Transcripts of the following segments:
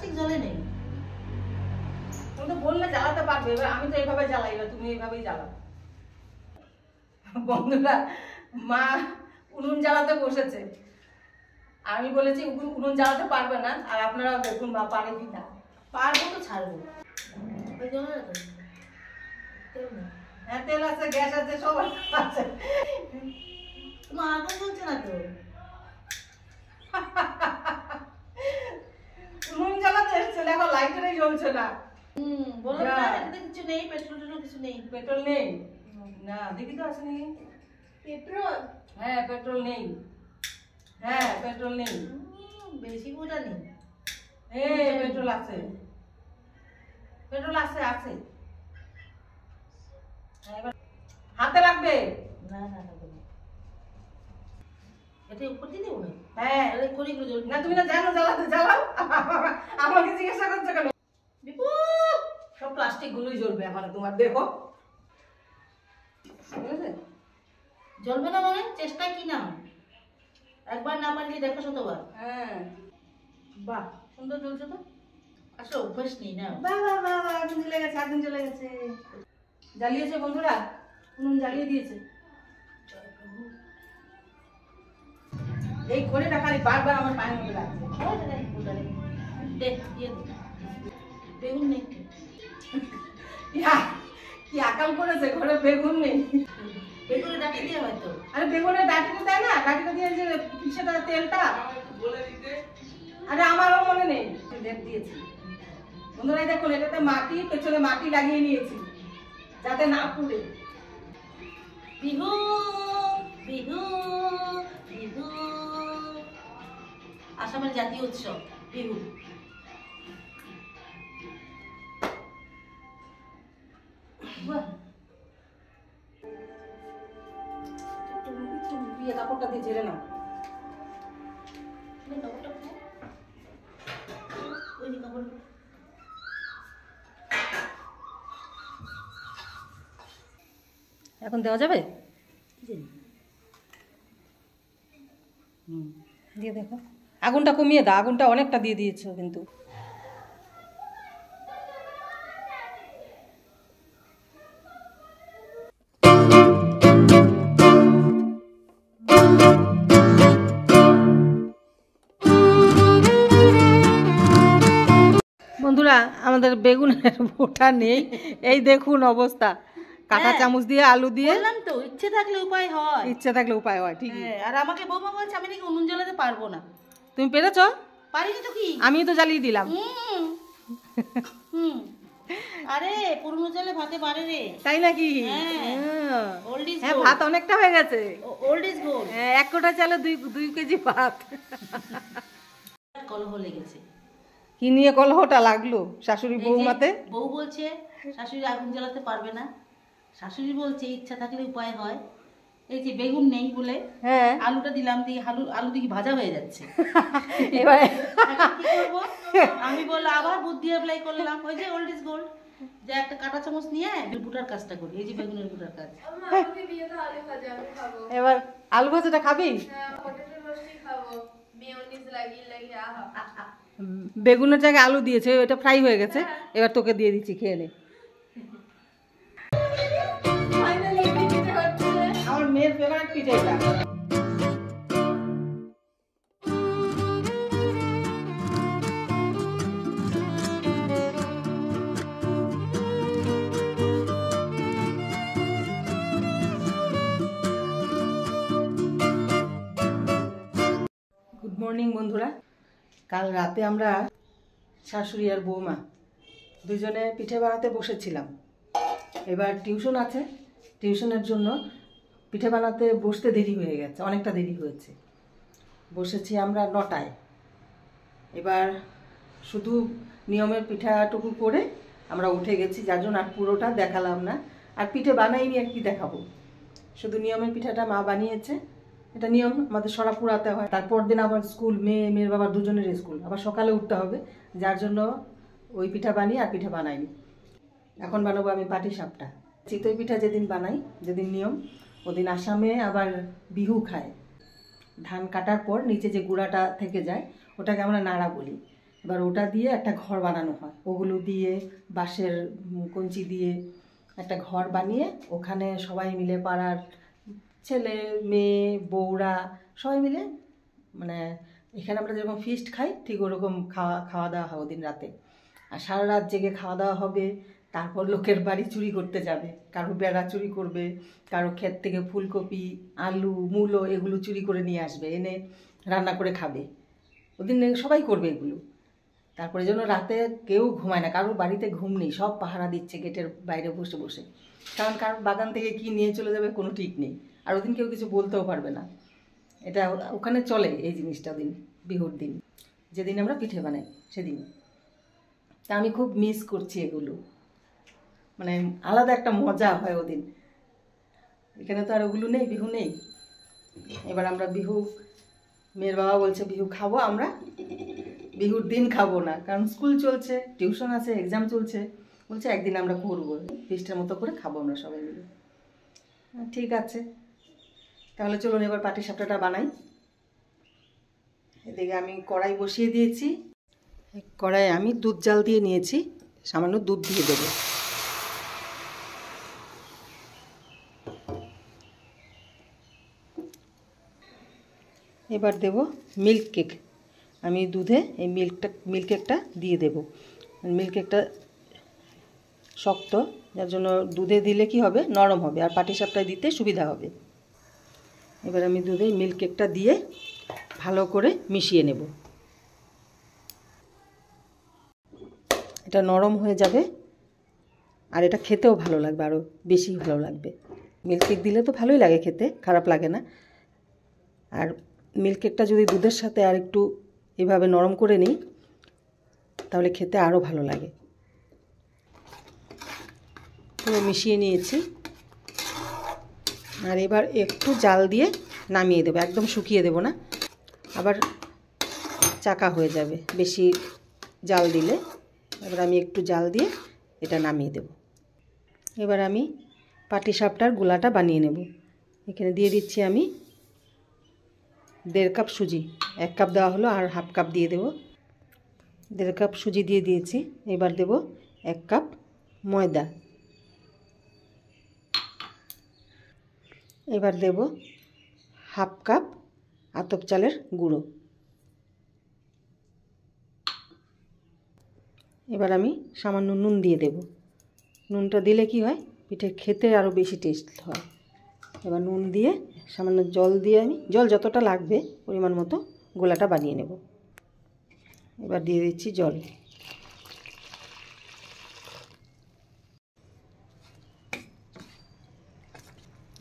Plastic জ্বলে নেই। তুমি তো বললে জ্বালাতে পারবে, এবার আমি তো এইভাবে জ্বালাই, এবার তুমি এইভাবেই জ্বালাও। বন্ধুরা, মা উনুন জ্বালাতে বসেছে, আমি বলেছি উনুন জ্বালাতে পারবে না, আর আপনারা দেখুন মা পারে কি না। পারবো তো ছাড়বো। হ্যাঁ, তেল আছে, গ্যাস আছে, সব আছে। তোমার আগুন জ্বলছে না তো? উনুন জ্বালাতে এসছে, দেখো লাইটারই জ্বলছে না। বলো না, এটাতে কিছু নেই, পেট্রোল কিছু নেই। পেট্রোল নেই না, দেখি তো আছে নাকি পেট্রোল? হ্যাঁ, পেট্রোল নেই। হ্যাঁ, পেট্রোল নেই, বেশি গোটা নেই। পেট্রোল আছে, পেট্রোল আছে আছে। এবার হাতে লাগবে। না না না, এটা উপর দিয়ে দেবো না? হ্যাঁ, খড়িগুলো জ্বলবে না, তুমি না জানো জ্বালাতে, জ্বালাও। আমাকে জিজ্ঞাসা করছো কেন? সব প্লাস্টিক গুলোই জ্বলবে এখন, তোমার দেখো। জ্বলবে না মানে চেষ্টা কি না, একবার না পারলে দেখো শতবার। হ্যাঁ, বাহ, সুন্দর জ্বলছে তো। আসলে অভ্যাস নেই না। বাহ বাহ বাহ বাহ, আগুন জ্বলে গেছে, আগুন জ্বলে গেছে। জ্বালিয়েছে বন্ধুরা, উনুন জ্বালিয়ে দিয়েছে। এই খড়িটা খালি বারবার আমার পায়ের মধ্যে লাগছে। বেগুন নেই কি আকাল করেছে, ঘরে বেগুন নেই। বেগুনের ডাটি দিয়ে হয়তো। আরে বেগুনের ডাটিটা দেয় না, ডাটিটা দিয়ে যে সেটা তেলটা। আরে আমারও মনে নেই, দেখ দিয়েছি। বন্ধুরা দেখুন, এটাতে মাটি, পেছনে মাটি লাগিয়ে নিয়েছি যাতে না পুড়ে। বিহু বিহু বিহু, আসামের জাতীয় উৎসব বিহু। কাপড়টা দিয়ে ঝেড়ে নাও। এখন দেওয়া যাবে? দিয়ে দেখো, আগুনটা কমিয়ে দাও, আগুনটা অনেকটা দিয়ে দিয়েছো কিন্তু। বন্ধুরা, আমাদের বেগুনের বোটা নেই, এই দেখুন অবস্থা। কাঁটা চামচ দিয়ে আলু দিয়ে। বললাম তো, ইচ্ছে থাকলে উপায় হয়। ইচ্ছে থাকলে উপায় হয়, ঠিক। আর আমাকে বৌমা বলছে আমি নাকি উনুন জ্বালাতে পারবো না। তুমি পেরেছো? পারিনি তো কি, আমি তো জ্বালিয়ে দিলাম। আরে পুরনো চালে ভাতে পারে রে। তাই নাকি? হ্যাঁ, ভাত অনেকটা হয়ে গেছে। Old is gold. এক কোটা চালে 2 কেজি ভাত। কলহ লেগেছে। কি নিয়ে কলহটা লাগলো? শাশুড়ি বৌমাতে। বউ বলছে শাশুড়ি আগুন জ্বালাতে পারবে না, শাশুড়ি বলছে ইচ্ছা থাকলে উপায় হয়। এই যে বেগুন নেই বলে আলুটা দিলাম, দিয়ে আলু দিকে ভাজা হয়ে যাচ্ছে। এবারে কি করবো? আমি বললাম আবার বুদ্ধি অ্যাপ্লাই করলাম, ওই যে ওল্ড ইজ গোল্ড, যে একটা কাঁটা চামচ নিয়ে বুটার কাজটা করি। এই যে বেগুনের বুটার কাজ। এবার আলু ভাজাটা খাবি? বেগুনের জায়গায় আলু দিয়েছে, ওটা ফ্রাই হয়ে গেছে। এবার তোকে দিয়ে দিচ্ছি, খেয়ে নে। আমার মেয়ের ফেভারিট পিঠে এটা। গুড মর্নিং বন্ধুরা। কাল রাতে আমরা শাশুড়ি আর বৌমা দুজনে পিঠে বানাতে বসেছিলাম। এবার টিউশন আছে, টিউশনের জন্য পিঠে বানাতে বসতে দেরি হয়ে গেছে, অনেকটা দেরি হয়েছে। বসেছি আমরা 9টায়। এবার শুধু নিয়মের পিঠাটুকু করে আমরা উঠে গেছি, যার জন্য আর পুরোটা দেখালাম না। আর পিঠে বানাইনি, আর কি দেখাবো। শুধু নিয়মের পিঠাটা মা বানিয়েছে, এটা নিয়ম, আমাদের সরা পুরাতে হয়। তারপর দিন আবার স্কুল, মেয়ের বাবার দুজনের স্কুল, আবার সকালে উঠতে হবে, যার জন্য ওই পিঠা বানিয়ে আর পিঠা বানাইনি। এখন বানাবো আমি পাটিসাপটা। চিতই পিঠা যেদিন বানাই, যেদিন নিয়ম, ওদিন আসামে আবার বিহু খায়। ধান কাটার পর নিচে যে গুঁড়াটা থেকে যায় ওটাকে আমরা নাড়া বলি। এবার ওটা দিয়ে একটা ঘর বানানো হয়, ওগুলো দিয়ে বাঁশের কঞ্চি দিয়ে একটা ঘর বানিয়ে ওখানে সবাই মিলে, পাড়ার ছেলে মেয়ে বউরা সবাই মিলে, মানে এখানে আমরা যেরকম ফিস্ট খাই ঠিক ওরকম খাওয়া দাওয়া হয় ওদিন রাতে। আর সারা রাত জেগে খাওয়া দাওয়া হবে। তারপর লোকের বাড়ি চুরি করতে যাবে, কারো বেড়া চুরি করবে, কারো ক্ষেত থেকে ফুলকপি আলু মূলো এগুলো চুরি করে নিয়ে আসবে, এনে রান্না করে খাবে। ওদিন সবাই করবে এগুলো। তারপরে জন্য রাতে কেউ ঘুমায় না, কারোর বাড়িতে ঘুম নেই, সব পাহারা দিচ্ছে গেটের বাইরে বসে বসে, কারণ কারোর বাগান থেকে কি নিয়ে চলে যাবে কোনো ঠিক নেই। আর ওদিন কেউ কিছু বলতেও পারবে না। এটা ওখানে চলে এই জিনিসটা দিন, বিহুর দিন, যেদিন আমরা পিঠে বানাই সেদিন। তা আমি খুব মিস করছি এগুলো, মানে আলাদা একটা মজা হয় ওদিন। এখানে তো আর ওগুলো নেই, বিহু নেই। এবার আমরা বিহু, মেয়ের বাবা বলছে বিহু খাবো আমরা, বিহুর দিন খাবো না, কারণ স্কুল চলছে, টিউশন আছে, এক্সাম চলছে। বলছে একদিন আমরা করবো, ফিস্টের মতো করে খাবো আমরা সবাই মিলে। ঠিক আছে, তাহলে চলুন এবার পাটিসাপটাটা বানাই। এদিকে আমি কড়াই বসিয়ে দিয়েছি। কড়াই আমি দুধ জাল দিয়ে নিয়েছি, সামান্য দুধ দিয়ে দেবো। এবার দেব মিল্ক কেক। আমি দুধে এই মিল্ক কেকটা দিয়ে দেব। মিল্ক কেকটা শক্ত, যার জন্য দুধে দিলে কি হবে, নরম হবে, আর পাটিসাপটায় দিতে সুবিধা হবে। এবার আমি দুধে মিল্ক কেকটা দিয়ে ভালো করে মিশিয়ে নেব। এটা নরম হয়ে যাবে, আর এটা খেতেও ভালো লাগবে, আরও বেশি ভালো লাগবে। মিল্ক কেক দিলে তো ভালোই লাগে খেতে, খারাপ লাগে না। আর মিল্ক কেকটা যদি দুধের সাথে আর একটু এভাবে নরম করে নিই, তাহলে খেতে আরও ভালো লাগে। পুরো মিশিয়ে নিয়েছি, আর এবার একটু জাল দিয়ে নামিয়ে দেবো, একদম শুকিয়ে দেব না, আবার চাকা হয়ে যাবে বেশি জাল দিলে। এবার আমি একটু জাল দিয়ে এটা নামিয়ে দেব। এবার আমি পাটিসাপটার গোলাটা বানিয়ে নেব। এখানে দিয়ে দিচ্ছি আমি 1.5 কাপ সুজি, 1 কাপ দেওয়া হলো, আর হাফ কাপ দিয়ে দেব। 1.5 কাপ সুজি দিয়ে দিয়েছি। এবার দেব 1 কাপ ময়দা। এবার দেব হাফ কাপ আতপ চালের গুঁড়ো। এবার আমি সামান্য নুন দিয়ে দেব। নুনটা দিলে কি হয়, পিঠে খেতে আরও বেশি টেস্ট হয়। এবার নুন দিয়ে সামান্য জল দিয়ে, আমি জল যতটা লাগবে পরিমাণ মতো গোলাটা বানিয়ে নেব। এবার দিয়ে দিচ্ছি জল।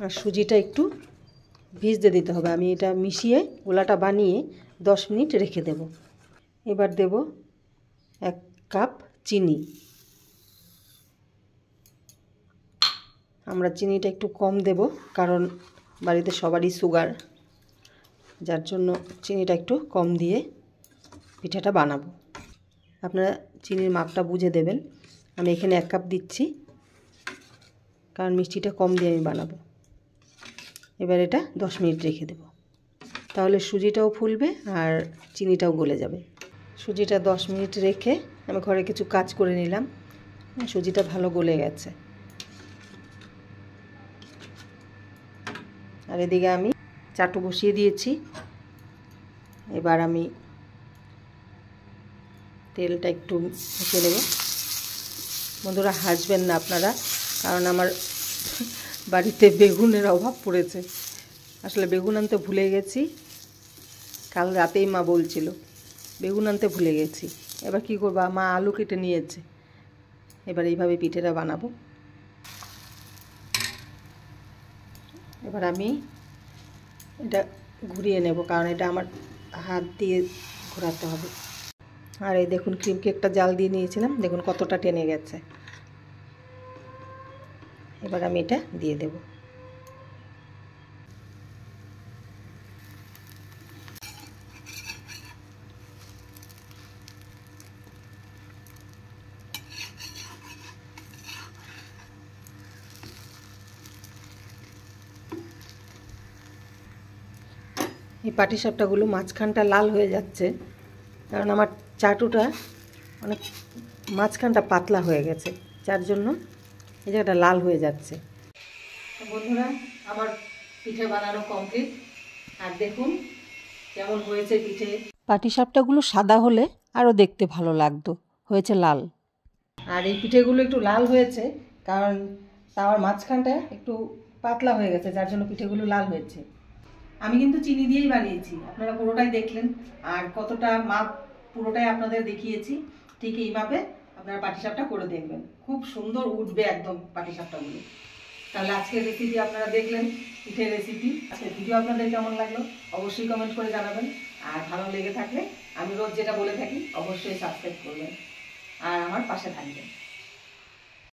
আর সুজিটা একটু ভিজতে দিতে হবে। আমি এটা মিশিয়ে গোলাটা বানিয়ে 10 মিনিট রেখে দেব। এবার দেব 1 কাপ চিনি। আমরা চিনিটা একটু কম দেব, কারণ বাড়িতে সবারই সুগার, যার জন্য চিনিটা একটু কম দিয়ে পিঠাটা বানাবো। আপনারা চিনির মাপটা বুঝে দেবেন। আমি এখানে 1 কাপ দিচ্ছি, কারণ মিষ্টিটা কম দিয়ে আমি বানাবো। এবার এটা 10 মিনিট রেখে দেব, তাহলে সুজিটাও ফুলবে আর চিনিটাও গলে যাবে। সুজিটা 10 মিনিট রেখে আমি ঘরে কিছু কাজ করে নিলাম। সুজিটা ভালো গলে গেছে। আর এদিকে আমি চাটু বসিয়ে দিয়েছি। এবার আমি তেলটা একটু মিশিয়ে দেব। বন্ধুরা হাসবেন না আপনারা, কারণ আমার বাড়িতে বেগুনের অভাব পড়েছে। আসলে বেগুন আনতে ভুলে গেছি, কাল রাতেই মা বলছিল বেগুন আনতে ভুলে গেছি। এবার কি করবা, মা আলু কেটে নিয়েছে। এবার এইভাবে পিঠেটা বানাবো। এবার আমি এটা ঘুরিয়ে নেব, কারণ এটা আমার হাত দিয়ে ঘোরাতে হবে। আর এই দেখুন ক্রিম কেকটা জাল দিয়ে নিয়েছিলাম, দেখুন কতটা টেনে গেছে। এবার আমি এটা দিয়ে দেব। এই পাটিসাপটাগুলো মাঝখানটা লাল হয়ে যাচ্ছে, কারণ আমার চাটুটা অনেক মাঝখানটা পাতলা হয়ে গেছে, যার জন্য এই জায়গাটা লাল হয়ে যাচ্ছে। বন্ধুরা, আমার পিঠে বানানো কমপ্লিট। আর দেখুন কেমন হয়েছে পিঠে। পাটিসাপটাগুলো সাদা হলে আরও দেখতে ভালো লাগতো, হয়েছে লাল। আর এই পিঠেগুলো একটু লাল হয়েছে কারণ তাওয়ার মাঝখানটা একটু পাতলা হয়ে গেছে, যার জন্য পিঠেগুলো লাল হয়েছে। আমি কিন্তু চিনি দিয়েই বানিয়েছি, আপনারা পুরোটাই দেখলেন। আর কতটা মাপ পুরোটাই আপনাদের দেখিয়েছি। ঠিক এই মাপে আপনারা পাটিসাপটা করে দেখবেন, খুব সুন্দর উঠবে একদম পাটিসাপটাগুলো। তাহলে আজকের রেসিপি আপনারা দেখলেন, পিঠের রেসিপি। আজকের ভিডিও আপনাদের কেমন লাগলো অবশ্যই কমেন্ট করে জানাবেন। আর ভালো লেগে থাকলে আমি রোজ যেটা বলে থাকি অবশ্যই সাবস্ক্রাইব করবেন আর আমার পাশে থাকবেন।